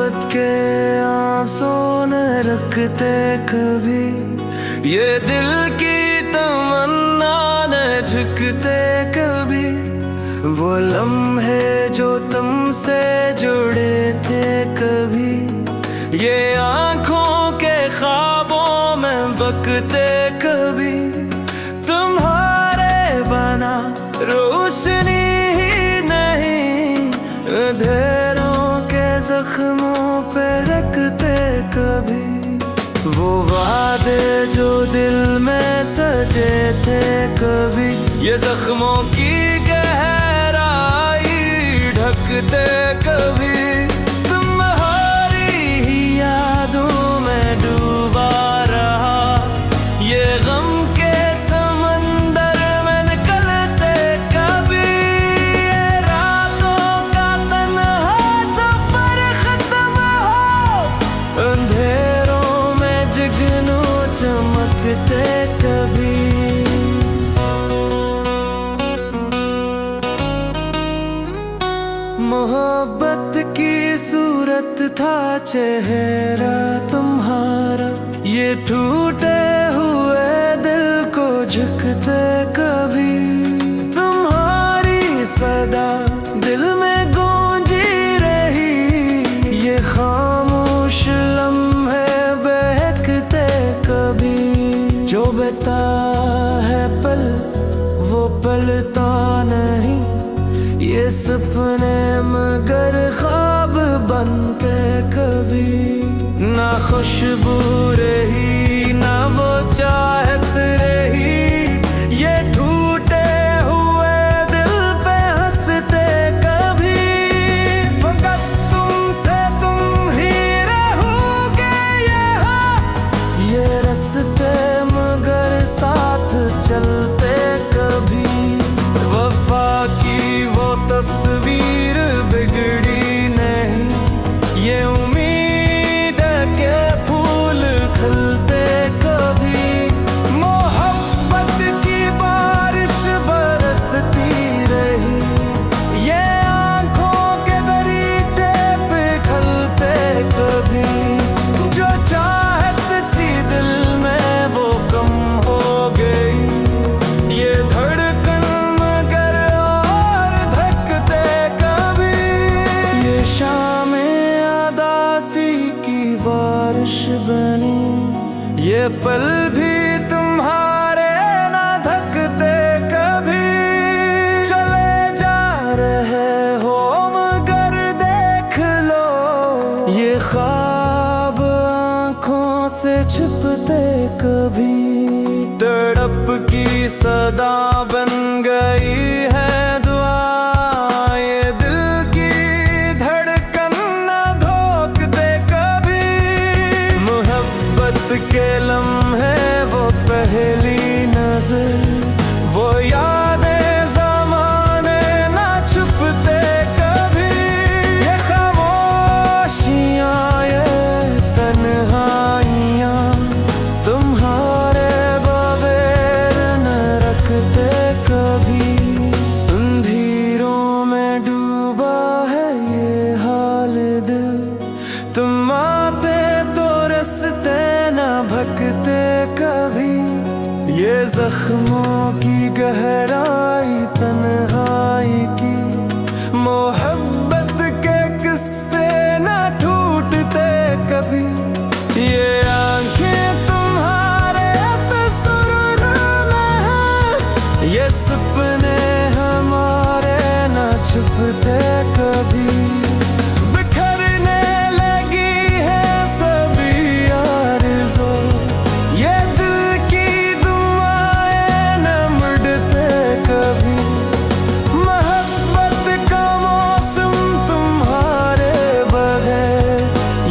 मोहब्बत के आंसू न रखते कभी, ये दिल की तमन्ना न झुकते कभी। वो लम्हे जो तुमसे जुड़े थे कभी, ये आँखों के ख्वाबों में बकते कभी। तुम्हारे बना रोशनी ही नहीं, अंधेरों के जख्मों पे रखते कभी। वो वादे जो दिल में सजे थे कभी, ये जख्मों की गहराई ढकते कभी। तुम्हारी ही यादों में डूबा रहा, ये गम के समंदर में निकलते कभी। ये रातों का तन्हा सफर खत्म हो, अंधेरों में जुगनू चमकते कभी। मोहब्बत की सूरत था चेहरा तुम्हारा, ये टूटे हुए दिल को झुकते कभी। तुम्हारी सदा दिल में गूंजी रही, ये खामोश लम्हे बहकते कभी। जो बता है पल वो पलता नहीं, ये सपने मगर ख्वाब बनते कभी। ना खुशबू रही ना वो चाहत रही, ये टूटे हुए दिल पे हंसते कभी। फकत तुम थे तुम ही रहोगे यहाँ, ये रास्ते मगर साथ चलते कभी। वफा की वो तस्वीर बिगड़ी नहीं, ये उम्मीद के फूल खिलते कभी। मोहब्बत की बारिश बरसती रही, ये आँखों के दरीचे पे खलते कभी। जो चाहत थी दिल में वो कम हो गई, ये धड़कन मगर और धकते कभी। ये शामें अदासी की बारिश बनी, ये पल भी तुम्हारे ना धकते कभी। चले जा रहे हो मगर देख लो, ये ख्वाब आँखों से छुपते कभी। तड़प की सदा बन गई है दुआ, ये दिल की धड़कन न धोकते कभी। मोहब्बत के लम्हे वो पहली नजर, वो यादें ज़माने ना छुपते कभी। ये खामोशियाँ ये तन्हाइयाँ तुम्हारे बगैर न रखते कभी। अंधेरों में डूबा है ये हाल दिल, तुम आते तो रास्ते न भटकते कभी। ये जख्मों की गहराई तन्हाई की, मोहब्बत के किस्से न टूटते कभी। ये आँखें तुम्हारे तस्वीर में हैं, ये सपने हमारे न छुपते कभी। बिखरने लगी है सभी आरज़ू, ये दिल की दुआएं न मुड़ते कभी। मोहब्बत का मौसम तुम्हारे बगैर,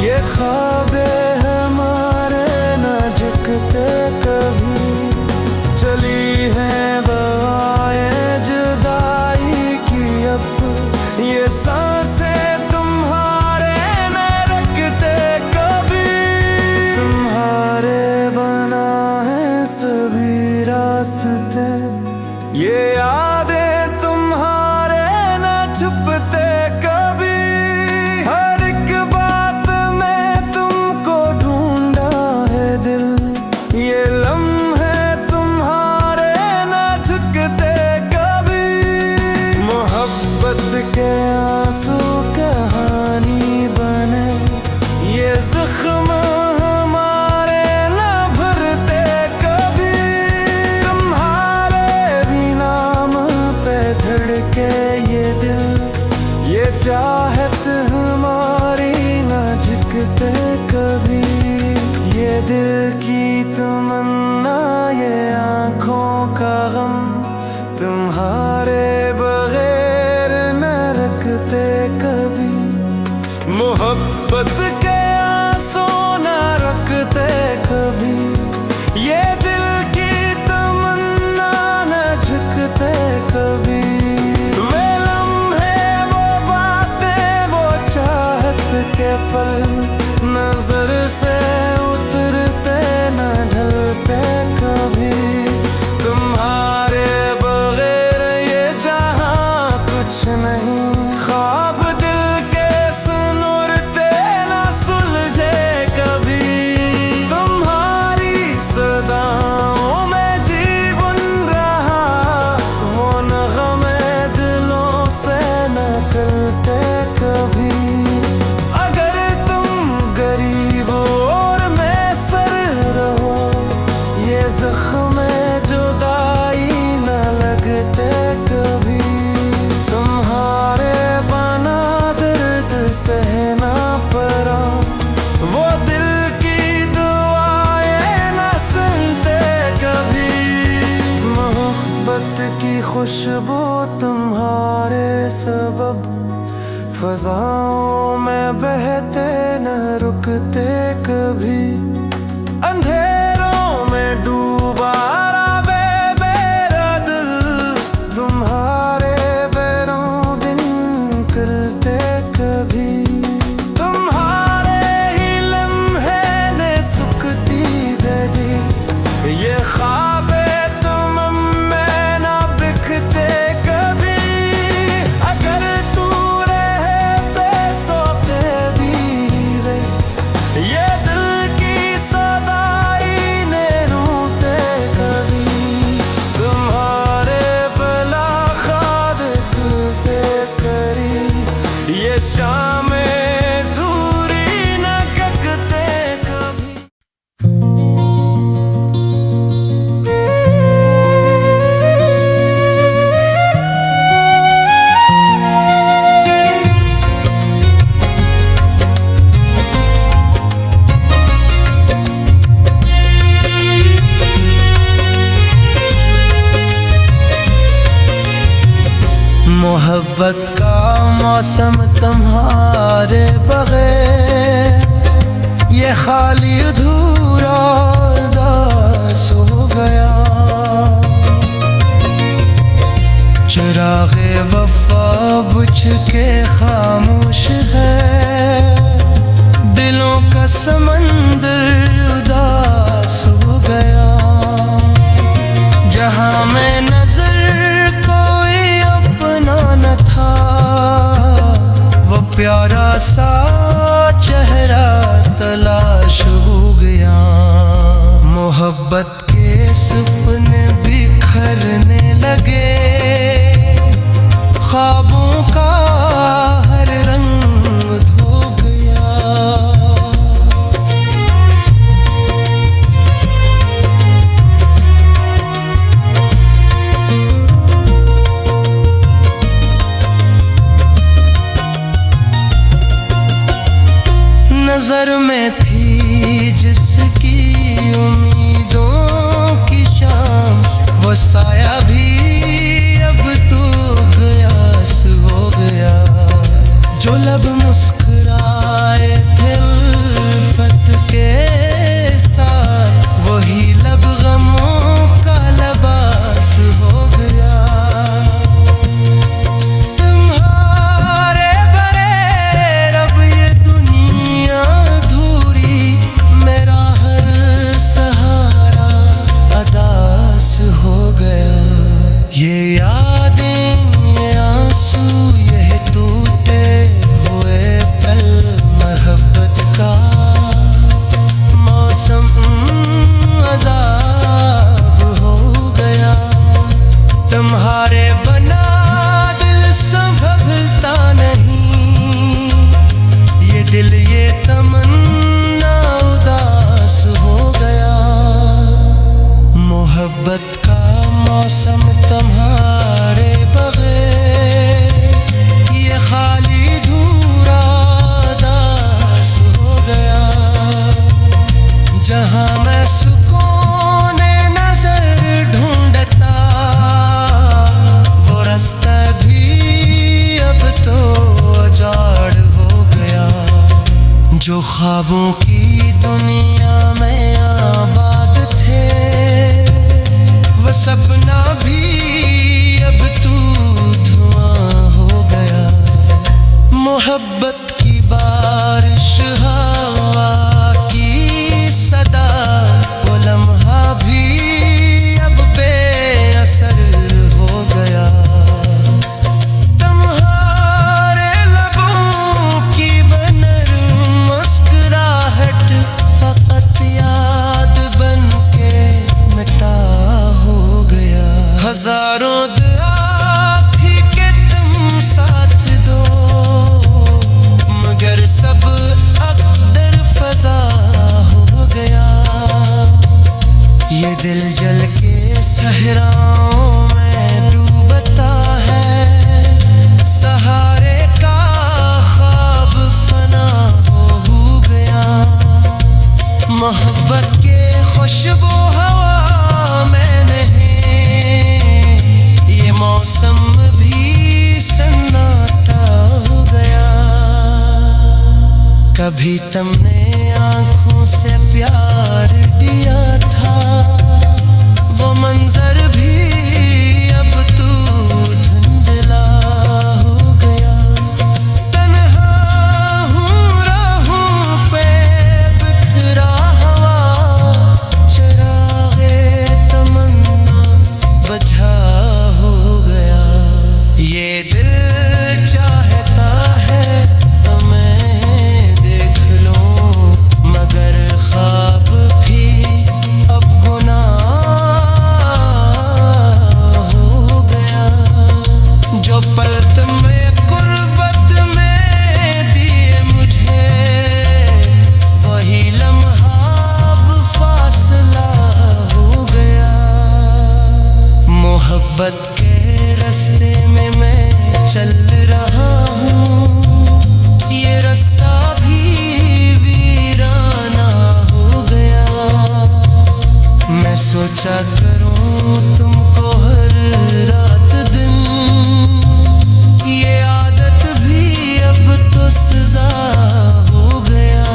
ये ख्वाब दिल की तमन्ना, ये आँखों का गम, तुम्हारे बगैर न रखते कभी। मोहब्बत के आंसू न रखते कभी, ये दिल की तमन्ना न झुकते कभी। वे लम्हे, वो बातें, वो चाहत के पल, नजर से उतरते न ढलते कभी। तुम्हारे बगैर ये जहां कुछ नहीं, ख्वाब दिल के सुनुरते न सुलझे कभी। तुम्हारी सदाओं में जीवन रहा, वो नग़मे दिलों से निकलते कभी। अगर तुम गरीब और मैं सर रहो, ये ज़ख्म जुदाई न लगते कभी। तुम्हारे बना दर्द सहना पड़ा, वो दिल की दुआएं न सुनते कभी। मोहब्बत की खुशबू तुम्हारे सबब, फ़ज़ाओं में बहते न रुकते कभी। अंधेरों में डूबा मेरा दिल, तुम्हारे बैरों दिन निकलते कभी। तुम्हारे ही लम्हे ने सुकती दे दी, ये ख्वाबे तुम में ना बिकते कभी। अगर तू रहे बेसोते भी रही, ये दिल की सदाई ने रूठे कभी। तुम्हारे बला खाद दिलते करी, ये शामें दूरी न ककते कभी। मोहब्बत का मौसम तुम्हारे बगैर, ये खाली अधूरा उदास हो गया। चिराग़े वफ़ा बुझ के खामोश है, दिलों का समंदर उदास हो गया। जहाँ मैं नजर कोई अपना न था, वो प्यारा सा चेहरा तलाश हो गया। मोहब्बत के सपने बिखरने लगे, ख्वाबों का हर रंग धो गया। जहां मैं सुकून नजर ढूंढता, वो रास्ता भी अब तो उजाड़ हो गया। जो ख्वाबों की दुनिया में आबाद थे, वो सपना भी अब तू धुआं हो गया। मोहब्बत की बारिश, हवा की सदा, वो लम्हा भी अब बेअसर हो गया। तुम्हारे लबों की नरम मुस्कुराहट फकत याद बन के मिटा हो गया। हजारों दुआ थी कि तुम साथ दो, मगर सब अक़दर फ़ज़ा हो गया। ये दिल जल के सहराओं में डूबता है, सहारे का ख्वाब फना हो गया। मोहब्बत के खुशबू हवा में नहीं, ये मौसम भी सन्नाटा हो गया। कभी तुमने आंखों से प्यार दिया था, वो मंजर भी अब तू धुंधला हो गया। तन्हा हूँ राहों पे बिखरा हुआ, चिरागे तमन्ना बुझा हो गया। ये दिल चाहता है तुम्हें देख लो, मगर ख्वाब भी अब गुनाह हो गया। जो पल तुम्हें गुर्बत में दिए मुझे, वही लम्हा अब फासला हो गया। मोहब्बत के रास्ते में मैं चल रहा हूँ, ये रास्ता भी वीराना हो गया। मैं सोचा करूँ तुमको हर रात दिन, ये आदत भी अब तो सजा हो गया।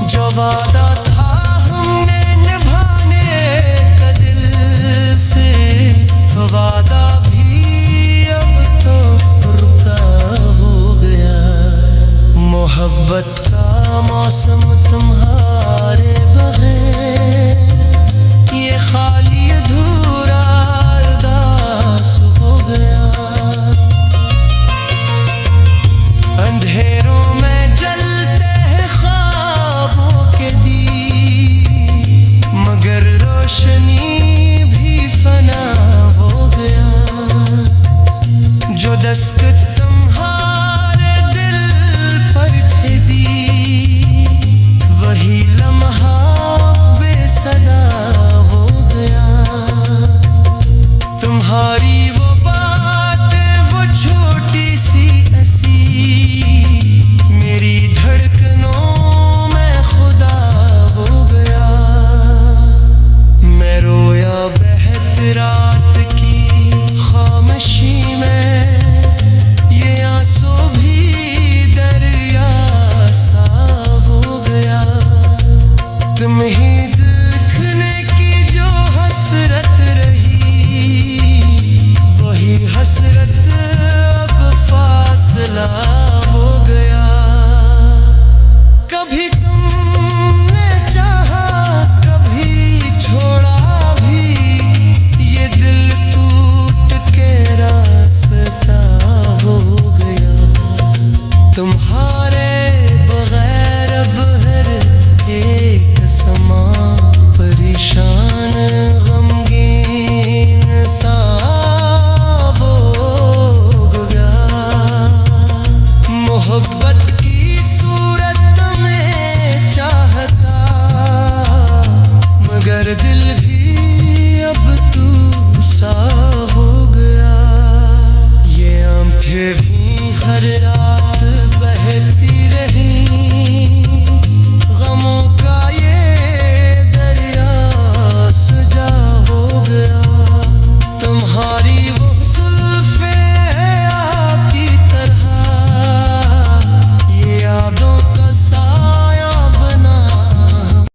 जो वादा था हमने निभाने का दिल से, वो वादा भी अब तो रुका हो गया। मोहब्बत का मौसम तुम्हारे बगैर ये खाली अधूरा उदास हो गया। अंधेरों में जलते हैं ख्वाबों के दीप, मगर रोशनी भी फना हो गया। जो दस्तक तुम्हारे दिल पर दी, वही लम्हा बेसदा हो गया। तुम्हारी वो बात, वो छोटी सी हंसी, मेरी धड़कनों में खुदा हो गया। मैं रोया बहत रात की खामोशी में, ये आंसू भी दरिया सा हो गया। तुम ही